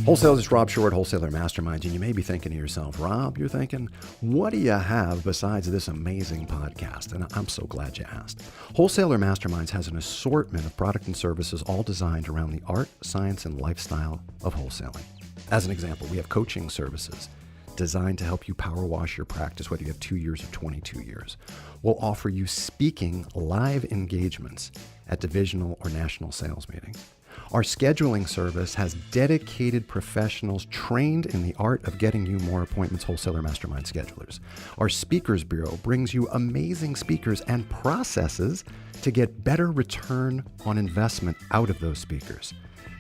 Wholesalers, it's Rob Short, Wholesaler Masterminds, and you may be thinking to yourself, Rob, you're thinking, what do you have besides this amazing podcast? And I'm so glad you asked. Wholesaler Masterminds has an assortment of product and services all designed around the art, science, and lifestyle of wholesaling. As an example, we have coaching services designed to help you power wash your practice, whether you have 2 years or 22 years. We'll offer you speaking live engagements at divisional or national sales meetings. Our scheduling service has dedicated professionals trained in the art of getting you more appointments, Wholesaler Mastermind schedulers. Our Speakers Bureau brings you amazing speakers and processes to get better return on investment out of those speakers.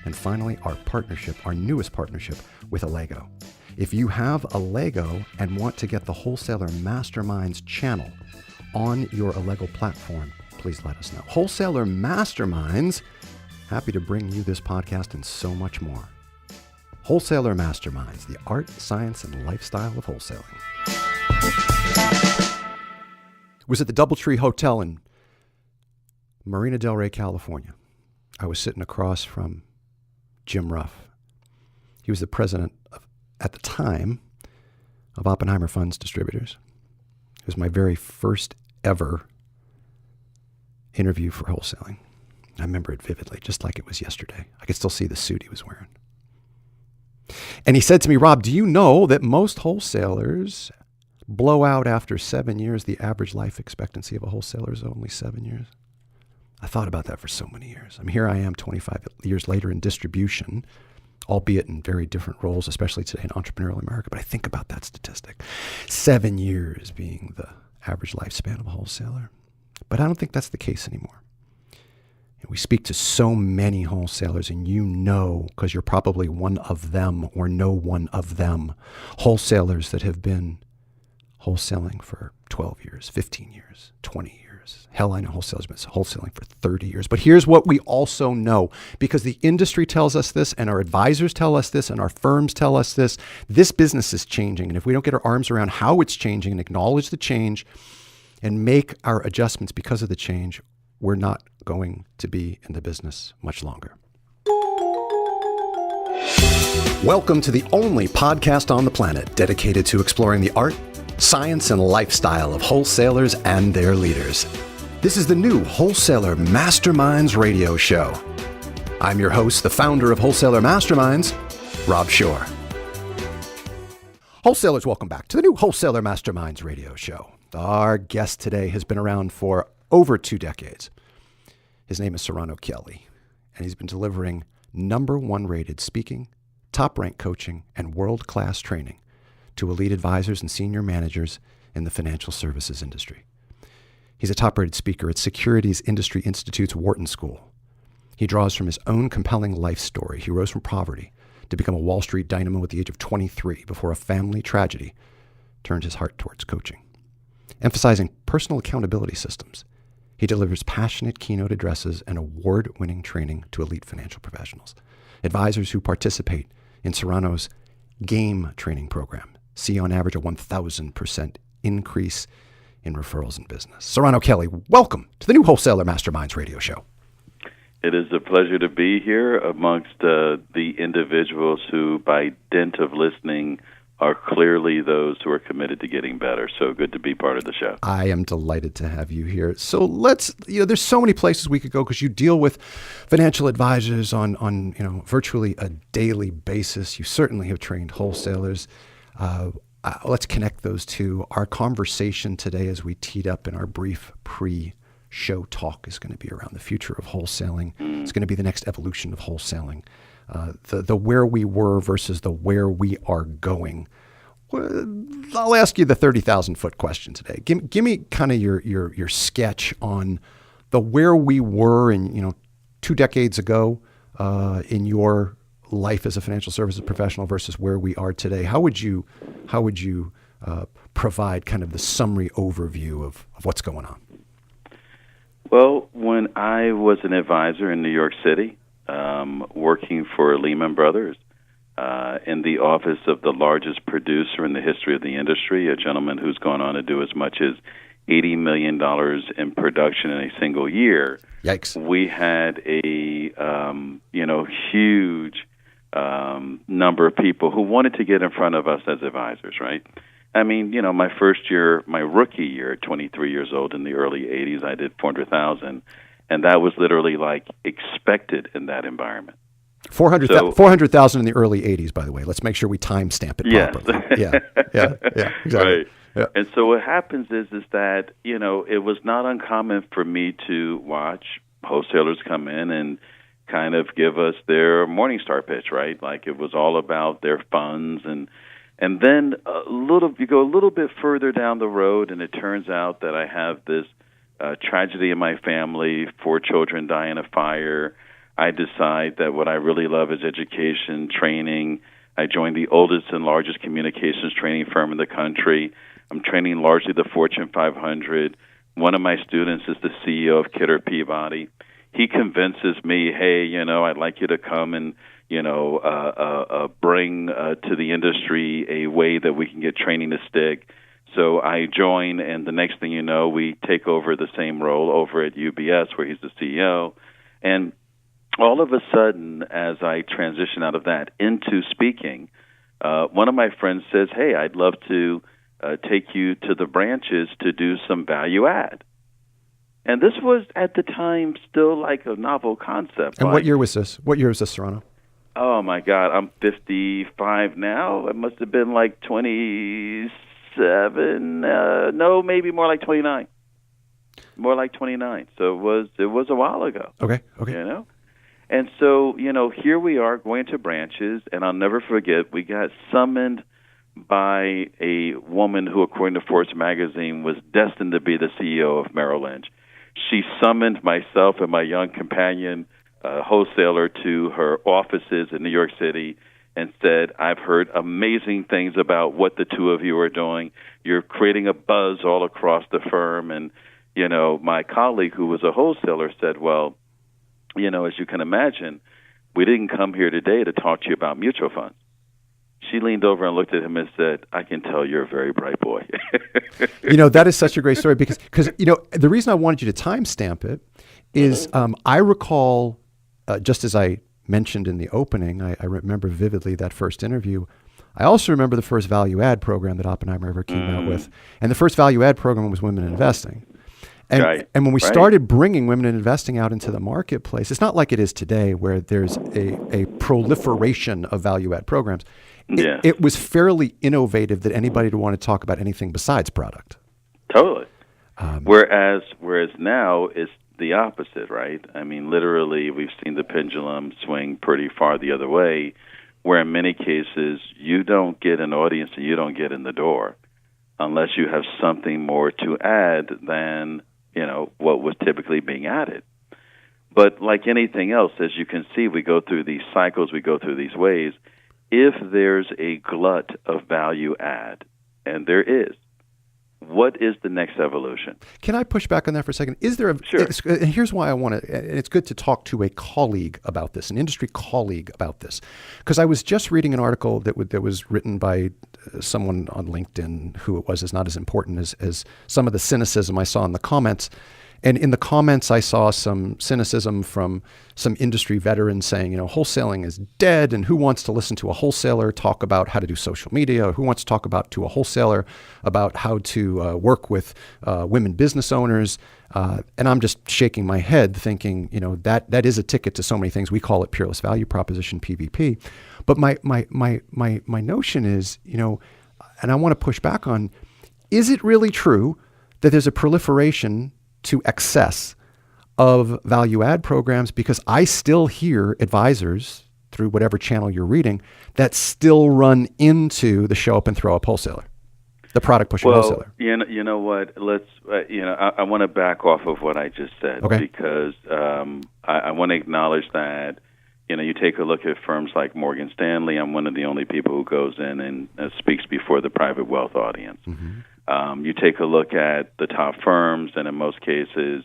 And finally, our partnership, our newest partnership with Allego. If you have Allego and want to get the Wholesaler Masterminds channel on your Allego platform, please let us know. Wholesaler Masterminds, happy to bring you this podcast and so much more. Wholesaler Masterminds, the art, science, and lifestyle of wholesaling. It was at the Doubletree Hotel in Marina Del Rey, California. I was sitting across from Jim Ruff. He was the president of, at the time, of Oppenheimer Funds Distributors. It was my very first ever interview for wholesaling. I remember it vividly, just like it was yesterday. I could still see the suit he was wearing. And he said to me, Rob, do you know that most wholesalers blow out after 7 years? The average life expectancy of a wholesaler is only 7 years. I thought about that for so many years. I mean, here I am 25 years later in distribution, albeit in very different roles, especially today in entrepreneurial America. But I think about that statistic. 7 years being the average lifespan of a wholesaler. But I don't think that's the case anymore. We speak to so many wholesalers, and you know, because you're probably one of them or know one of them, wholesalers that have been wholesaling for 12 years, 15 years, 20 years. Hell, I know wholesalers have been wholesaling for 30 years. But here's what we also know, because the industry tells us this, and our advisors tell us this, and our firms tell us this. This business is changing, and if we don't get our arms around how it's changing and acknowledge the change and make our adjustments because of the change, we're not going to be in the business much longer. Welcome to the only podcast on the planet dedicated to exploring the art, science, and lifestyle of wholesalers and their leaders. This is the new Wholesaler Masterminds radio show. I'm your host, the founder of Wholesaler Masterminds, Rob Shore. Wholesalers, welcome back to the new Wholesaler Masterminds radio show. Our guest today has been around for over 2 decades. His name is Sarano Kelley, and he's been delivering #1 rated speaking, top-ranked coaching, and world-class training to elite advisors and senior managers in the financial services industry. He's a top-rated speaker at Securities Industry Institute's Wharton School. He draws from his own compelling life story. He rose from poverty to become a Wall Street dynamo at the age of 23 before a family tragedy turned his heart towards coaching. Emphasizing personal accountability systems, he delivers passionate keynote addresses and award-winning training to elite financial professionals. Advisors who participate in Sarano's GAME training program see on average a 1,000% increase in referrals in business. Sarano Kelley, welcome to the new Wholesaler Masterminds radio show. It is a pleasure to be here amongst the individuals who, by dint of listening, are clearly those who are committed to getting better. So good to be part of the show. I am delighted to have you here. So let's, there's so many places we could go because you deal with financial advisors on virtually a daily basis. You certainly have trained wholesalers. Let's connect those two. Our conversation today, as we teed up in our brief pre-show talk, is going to be around the future of wholesaling. It's going to be the next evolution of wholesaling. The where we were versus the where we are going. I'll ask you the 30,000-foot question today. Give me kind of your sketch on the where we were in 2 decades ago in your life as a financial services professional versus where we are today. How would you provide kind of the summary overview of what's going on? Well, when I was an advisor in New York City, working for Lehman Brothers in the office of the largest producer in the history of the industry, a gentleman who's gone on to do as much as $80 million in production in a single year. Yikes. We had a huge number of people who wanted to get in front of us as advisors, right? I mean, my first year, my rookie year, at 23 years old in the early 80s, I did 400,000, and that was literally like expected in that environment. 400,000 in the early 80s, by the way. Let's make sure we timestamp it properly. Yes. Yeah, exactly. Right. Yeah. And so what happens is that, it was not uncommon for me to watch wholesalers come in and kind of give us their Morningstar pitch, right? Like it was all about their funds, and then you go a little bit further down the road, and it turns out that I have this tragedy in my family, 4 children die in a fire. I decide that what I really love is education, training. I joined the oldest and largest communications training firm in the country. I'm training largely the Fortune 500. One of my students is the CEO of Kidder Peabody. He convinces me, hey, I'd like you to come and, bring to the industry a way that we can get training to stick. So I join, and the next thing you know, we take over the same role over at UBS, where he's the CEO. And all of a sudden, as I transition out of that into speaking, one of my friends says, hey, I'd love to take you to the branches to do some value add. And this was, at the time, still like a novel concept. And what year was this? What year was this, Sarano? Oh, my God. I'm 55 now. It must have been like 27. No, maybe more like 29. More like 29. So it was a while ago. Okay. And so, here we are going to branches, and I'll never forget, we got summoned by a woman who, according to Forbes magazine, was destined to be the CEO of Merrill Lynch. She summoned myself and my young companion, wholesaler, to her offices in New York City and said, I've heard amazing things about what the two of you are doing. You're creating a buzz all across the firm. And, my colleague, who was a wholesaler, said, well, as you can imagine, we didn't come here today to talk to you about mutual funds. She leaned over and looked at him and said, I can tell you're a very bright boy. That is such a great story because the reason I wanted you to timestamp it is I recall, just as I mentioned in the opening, I remember vividly that first interview. I also remember the first value add program that Oppenheimer ever came out with. And the first value add program was Women in Investing. And when we started bringing women in investing out into the marketplace, it's not like it is today where there's a proliferation of value add programs. It was fairly innovative that anybody would want to talk about anything besides product. Totally. Whereas now it's the opposite, right? I mean, literally, we've seen the pendulum swing pretty far the other way, where in many cases you don't get an audience and you don't get in the door unless you have something more to add than what was typically being added. But like anything else, as you can see, we go through these cycles, we go through these ways. If there's a glut of value add, and there is, what is the next evolution? Can I push back on that for a second? Is there Sure. And here's why I want to, and it's good to talk to a colleague about this, an industry colleague about this. Because I was just reading an article that was written by someone on LinkedIn who it was is not as important as some of the cynicism I saw in the comments. And in the comments, I saw some cynicism from some industry veterans saying, wholesaling is dead, and who wants to listen to a wholesaler talk about how to do social media, or who wants to talk to a wholesaler about how to work with women business owners. And I'm just shaking my head thinking, that is a ticket to so many things. We call it peerless value proposition, PVP. But my notion is, and I want to push back on, is it really true that there's a proliferation to excess of value add programs? Because I still hear advisors through whatever channel you're reading that still run into the show up and throw up wholesaler, the product pushing wholesaler. You know what? Let's I want to back off of what I just said, because I want to acknowledge that you take a look at firms like Morgan Stanley. I'm one of the only people who goes in and speaks before the private wealth audience. Mm-hmm. You take a look at the top firms, and in most cases,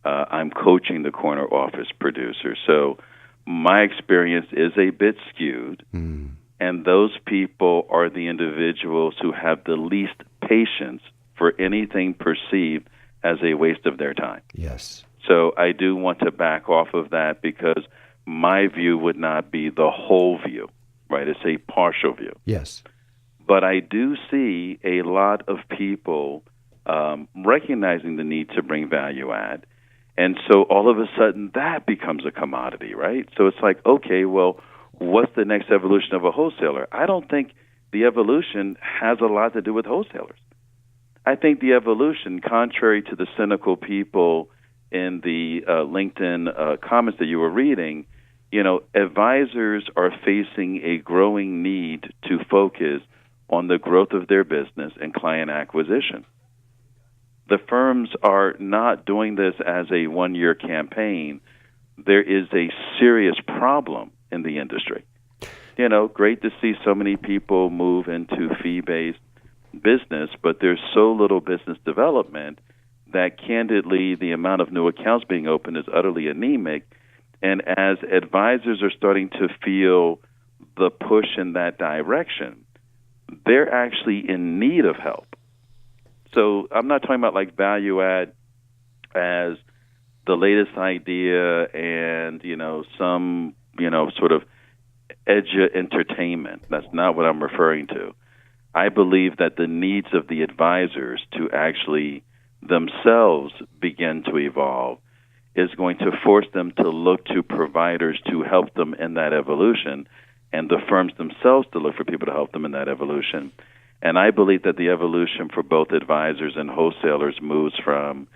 I'm coaching the corner office producer. So my experience is a bit skewed, and those people are the individuals who have the least patience for anything perceived as a waste of their time. Yes. So I do want to back off of that because my view would not be the whole view. right? It's a partial view. Yes. But I do see a lot of people recognizing the need to bring value add. And so all of a sudden that becomes a commodity, right? So it's like, okay, well, what's the next evolution of a wholesaler? I don't think the evolution has a lot to do with wholesalers. I think the evolution, contrary to the cynical people in the LinkedIn comments that you were reading, advisors are facing a growing need to focus on the growth of their business and client acquisition. The firms are not doing this as a one-year campaign. There is a serious problem in the industry. Great to see so many people move into fee-based business, but there's so little business development that, candidly, the amount of new accounts being opened is utterly anemic. And as advisors are starting to feel the push in that direction, they're actually in need of help. So I'm not talking about like value add as the latest idea and, some, sort of edge entertainment. That's not what I'm referring to. I believe that the needs of the advisors to actually themselves begin to evolve is going to force them to look to providers to help them in that evolution, and the firms themselves to look for people to help them in that evolution. And I believe that the evolution for both advisors and wholesalers moves from,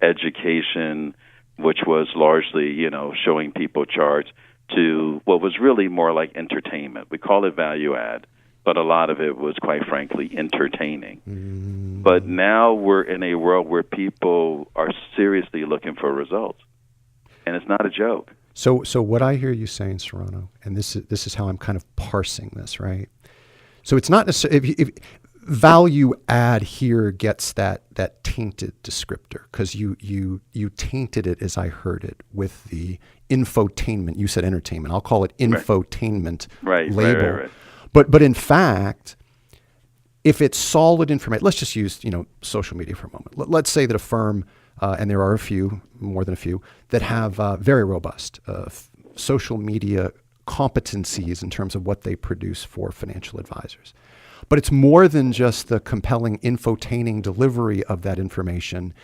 education, which was largely, showing people charts, to what was really more like entertainment. We call it value add, but a lot of it was, quite frankly, entertaining. Mm-hmm. But now we're in a world where people are seriously looking for results, and it's not a joke. So what I hear you saying, Sarano, and this is how I'm kind of parsing this, right? So it's not necessarily if value add here gets that tainted descriptor, because you tainted it, as I heard it, with the infotainment. You said entertainment. I'll call it infotainment label. Right. But in fact, if it's solid information, let's just use social media for a moment. Let's say that a firm, and there are a few, more than a few, that have very robust social media competencies in terms of what they produce for financial advisors. But it's more than just the compelling infotaining delivery of that information.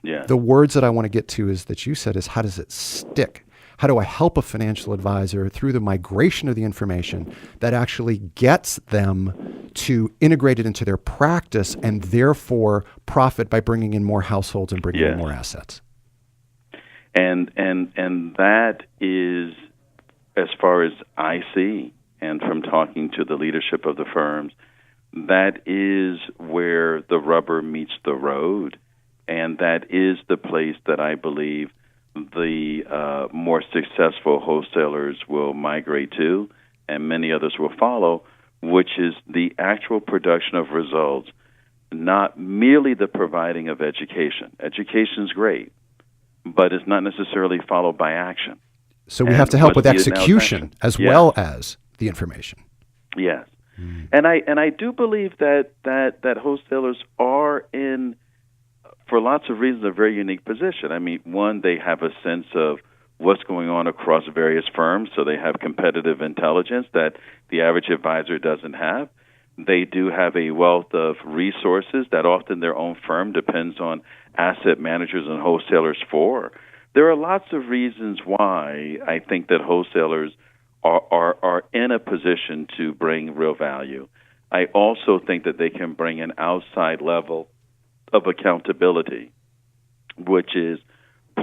Yeah. The words that I want to get to is that you said is, how does it stick? How do I help a financial advisor through the migration of the information that actually gets them to integrate it into their practice and therefore profit by bringing in more households and bringing in more assets? And that is, as far as I see, and from talking to the leadership of the firms, that is where the rubber meets the road, and that is the place that I believe the more successful wholesalers will migrate to, and many others will follow, which is the actual production of results, not merely the providing of education. Education's great, but it's not necessarily followed by action. So we have to help with execution as well as the information. Yes. And I do believe that wholesalers are in, for lots of reasons, a very unique position. I mean, one, they have a sense of what's going on across various firms, so they have competitive intelligence that the average advisor doesn't have. They do have a wealth of resources that often their own firm depends on asset managers and wholesalers for. There are lots of reasons why I think that wholesalers are in a position to bring real value. I also think that they can bring an outside level of accountability, which is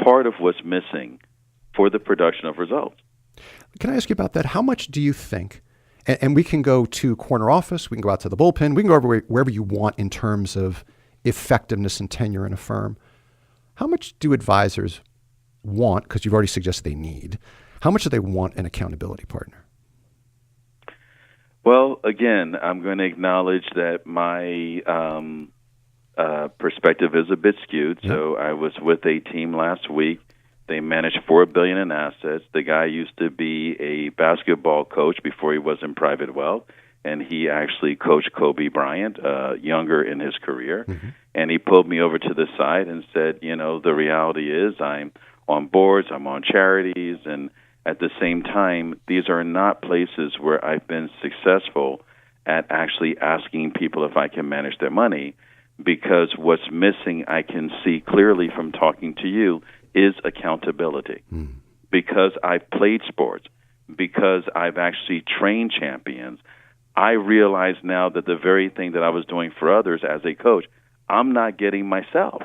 part of what's missing for the production of results. Can I ask you about that? How much do you think, and we can go to corner office, we can go out to the bullpen, we can go wherever you want in terms of effectiveness and tenure in a firm. How much do advisors want, because you've already suggested they need, how much do they want an accountability partner? Well, again, I'm going to acknowledge that my perspective is a bit skewed. Yep. So I was with a team last week. They managed $4 billion in assets. The guy used to be a basketball coach before he was in private wealth, and he actually coached Kobe Bryant, younger in his career. Mm-hmm. And he pulled me over to the side and said, the reality is I'm on boards, I'm on charities, and At the same time, these are not places where I've been successful at actually asking people if I can manage their money, because what's missing, I can see clearly from talking to you, is accountability. Because I've played sports, because I've actually trained champions, I realize now that the very thing that I was doing for others as a coach, I'm not getting myself.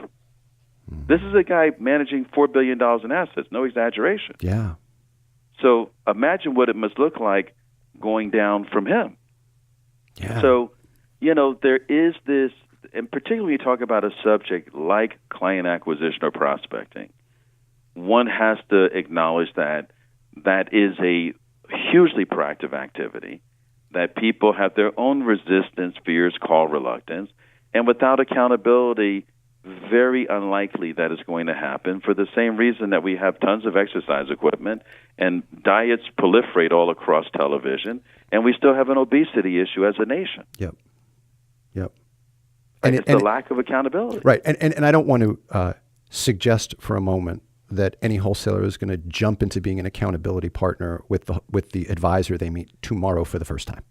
This is a guy managing $4 billion in assets, no exaggeration. Yeah. So imagine what it must look like going down from him. Yeah. So, there is this, and particularly when you talk about a subject like client acquisition or prospecting, one has to acknowledge that that is a hugely proactive activity, that people have their own resistance, fears, call reluctance, and without accountability, very unlikely that is going to happen, for the same reason that we have tons of exercise equipment and diets proliferate all across television, and we still have an obesity issue as a nation. Yep. And it's the lack of accountability. Right. And I don't want to suggest for a moment that any wholesaler is going to jump into being an accountability partner with the advisor they meet tomorrow for the first time.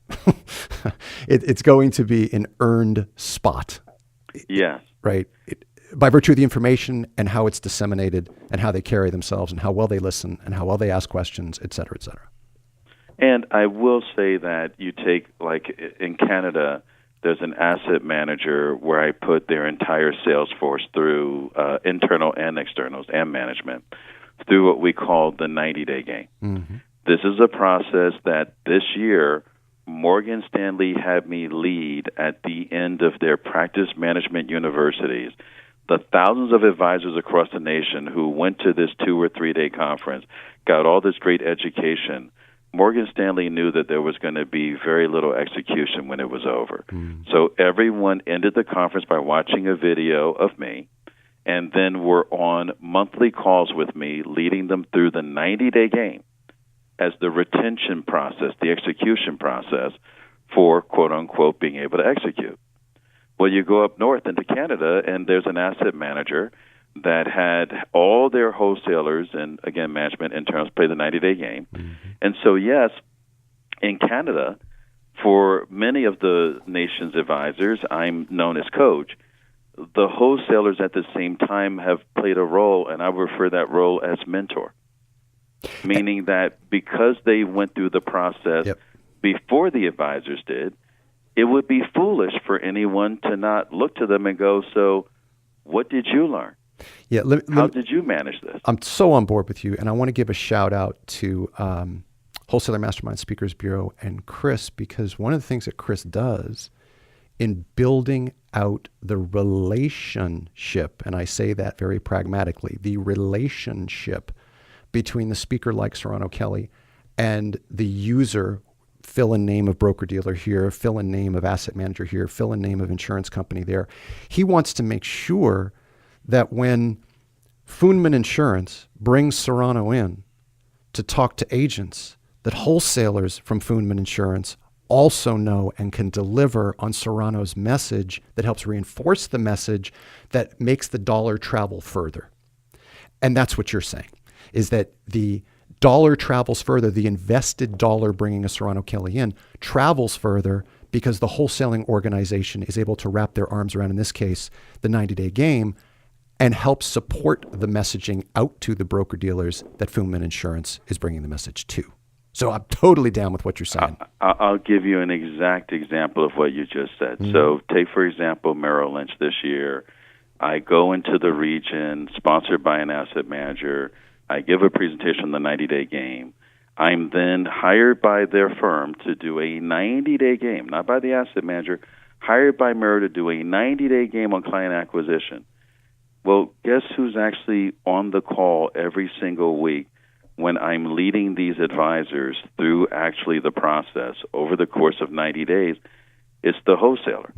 It's going to be an earned spot. Yes. Right. By virtue of the information and how it's disseminated and how they carry themselves and how well they listen and how well they ask questions, et cetera, et cetera. And I will say that you take, like in Canada, there's an asset manager where I put their entire sales force through internal and externals and management through what we call the 90-day game. Mm-hmm. This is a process that this year Morgan Stanley had me lead at the end of their practice management universities. The thousands of advisors across the nation who went to this 2 or 3 day conference, got all this great education. Morgan Stanley knew that there was going to be very little execution when it was over. So everyone ended the conference by watching a video of me, and then were on monthly calls with me, leading them through the 90-day game as the retention process, the execution process for, quote-unquote, being able to execute. Well, you go up north into Canada, and there's an asset manager that had all their wholesalers and, again, management interns play the 90-day game. And so, yes, in Canada, for many of the nation's advisors, I'm known as coach. The wholesalers at the same time have played a role, and I refer that role as mentor, meaning that because they went through the process before the advisors did, it would be foolish for anyone to not look to them and go, so what did you learn? Yeah, how did you manage this? I'm so on board with you, and I want to give a shout out to Wholesaler Mastermind Speakers Bureau and Chris, because one of the things that Chris does in building out the relationship, and I say that very pragmatically, the relationship between the speaker like Sarano Kelley and the user, fill in name of broker-dealer here, fill in name of asset manager here, fill in name of insurance company there. He wants to make sure that when Foonman Insurance brings Sarano in to talk to agents, that wholesalers from Foonman Insurance also know and can deliver on Sarano's message that helps reinforce the message that makes the dollar travel further. And that's what you're saying, is that the dollar travels further, the invested dollar bringing a Sarano Kelley in travels further because the wholesaling organization is able to wrap their arms around, in this case, the 90-day game, and help support the messaging out to the broker-dealers that Foonman Insurance is bringing the message to. So I'm totally down with what you're saying. I'll give you an exact example of what you just said. So take, for example, Merrill Lynch this year. I go into the region, sponsored by an asset manager. I give a presentation on the 90-day game. I'm then hired by their firm to do a 90-day game, not by the asset manager, hired by Merrill to do a 90-day game on client acquisition. Well, guess who's actually on the call every single week when I'm leading these advisors through actually the process over the course of 90 days? It's the wholesaler.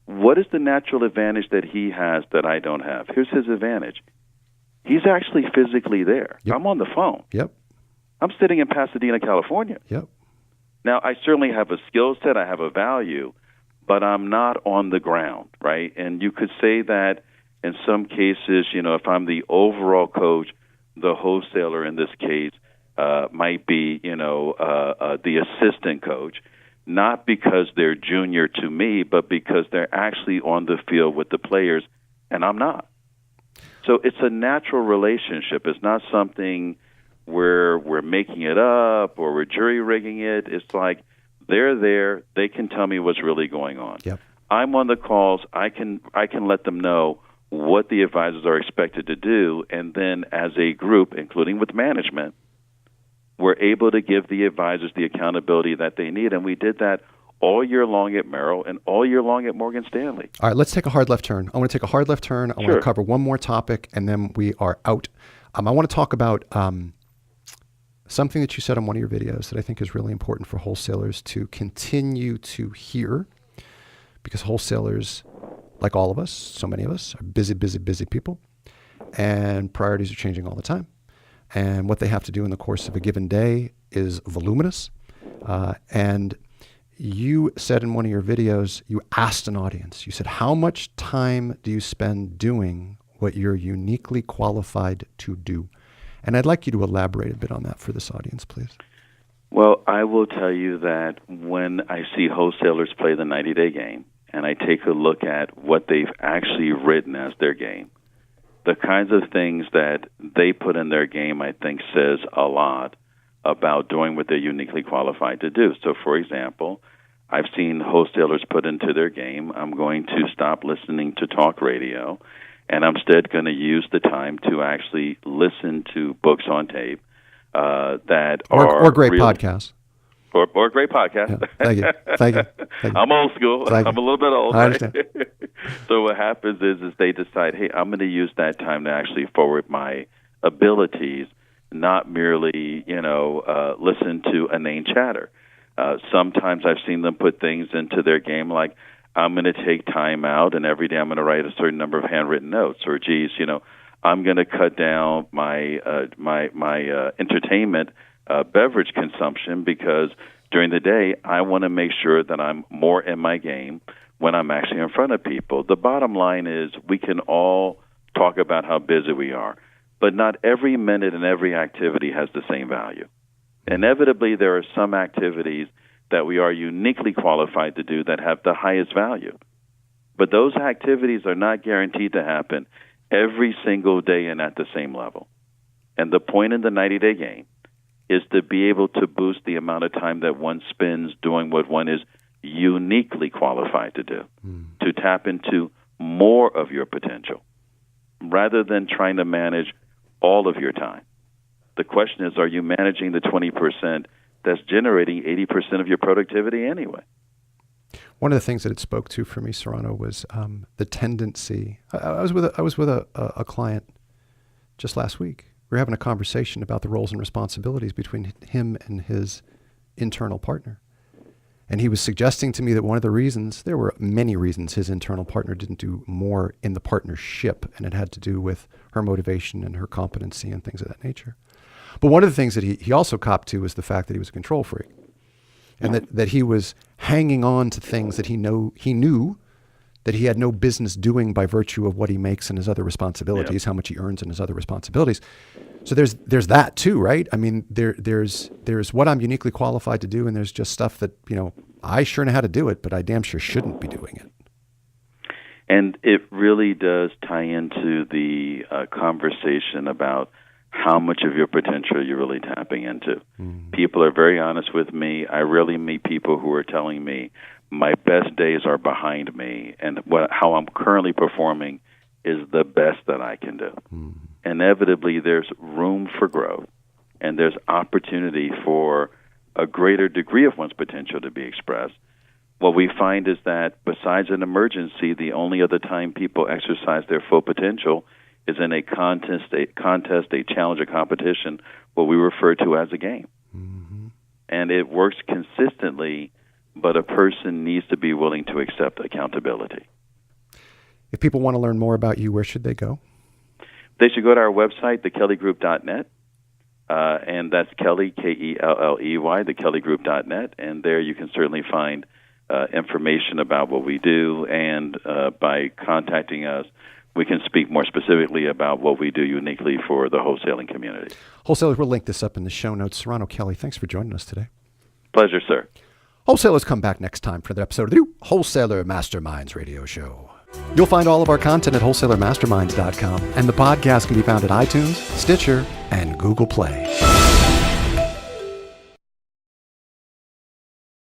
What is the natural advantage that he has that I don't have? Here's his advantage. He's actually physically there. I'm on the phone. I'm sitting in Pasadena, California. Now, I certainly have a skill set, I have a value, but I'm not on the ground, right? And you could say that in some cases, if I'm the overall coach, the wholesaler in this case might be, the assistant coach, not because they're junior to me, but because they're actually on the field with the players, and I'm not. So it's a natural relationship. It's not something where we're making it up or we're jury-rigging it. It's like they're there. They can tell me what's really going on. Yep. I'm on the calls. I can let them know what the advisors are expected to do, and then as a group, including with management, we're able to give the advisors the accountability that they need, and we did that all year long at Merrill and all year long at Morgan Stanley. All right, let's take a hard left turn. I want to take a hard left turn. I want to cover one more topic, and then we are out. I want to talk about something that you said on one of your videos that I think is really important for wholesalers to continue to hear, because wholesalers, like all of us, so many of us, are busy people, and priorities are changing all the time. And what they have to do in the course of a given day is voluminous. And you said in one of your videos, you asked an audience, you said, how much time do you spend doing what you're uniquely qualified to do? And I'd like you to elaborate a bit on that for this audience, please. Well, I will tell you that when I see wholesalers play the 90-day game, and I take a look at what they've actually written as their game, the kinds of things that they put in their game, I think, says a lot about doing what they're uniquely qualified to do. So, for example, I've seen wholesalers put into their game, I'm going to stop listening to talk radio, and I'm instead going to use the time to actually listen to books on tape that or great podcasts. Or a great podcast. Yeah, thank you. I'm old school. I'm a little bit old. I understand. So what happens is they decide, hey, I'm going to use that time to actually forward my abilities, not merely, listen to inane chatter. Sometimes I've seen them put things into their game like, I'm going to take time out, and every day I'm going to write a certain number of handwritten notes. Or, I'm going to cut down my entertainment beverage consumption because during the day I want to make sure that I'm more in my game when I'm actually in front of people. The bottom line is we can all talk about how busy we are, but not every minute and every activity has the same value. Inevitably, there are some activities that we are uniquely qualified to do that have the highest value. But those activities are not guaranteed to happen every single day and at the same level. And the point in the 90-day game is to be able to boost the amount of time that one spends doing what one is uniquely qualified to do, to tap into more of your potential, rather than trying to manage all of your time. The question is, are you managing the 20% that's generating 80% of your productivity anyway? One of the things that it spoke to for me, Sarano, was the tendency. I was with a client just last week. We were having a conversation about the roles and responsibilities between him and his internal partner. And he was suggesting to me that one of the reasons, there were many reasons his internal partner didn't do more in the partnership, and it had to do with her motivation and her competency and things of that nature. But one of the things that he also copped to was the fact that he was a control freak, and that he was hanging on to things that he knew that he had no business doing by virtue of what he makes and his other responsibilities, how much he earns and his other responsibilities. So there's that too, right? I mean, there's what I'm uniquely qualified to do, and there's just stuff that, I sure know how to do it, but I damn sure shouldn't be doing it. And it really does tie into the conversation about how much of your potential you're really tapping into. People are very honest with me. I rarely meet people who are telling me my best days are behind me, and how I'm currently performing is the best that I can do. Inevitably, there's room for growth, and there's opportunity for a greater degree of one's potential to be expressed. What we find is that besides an emergency, the only other time people exercise their full potential is in a contest, a challenge, a competition, what we refer to as a game. And it works consistently, but a person needs to be willing to accept accountability. If people want to learn more about you, where should they go? They should go to our website, thekellygroup.net, and that's Kelley, Kelley, thekellygroup.net, and there you can certainly find information about what we do, and by contacting us, we can speak more specifically about what we do uniquely for the wholesaling community. Wholesalers, we'll link this up in the show notes. Sarano Kelley, thanks for joining us today. Pleasure, sir. Wholesalers, come back next time for another episode of the new Wholesaler Masterminds radio show. You'll find all of our content at wholesalermasterminds.com, and the podcast can be found at iTunes, Stitcher, and Google Play.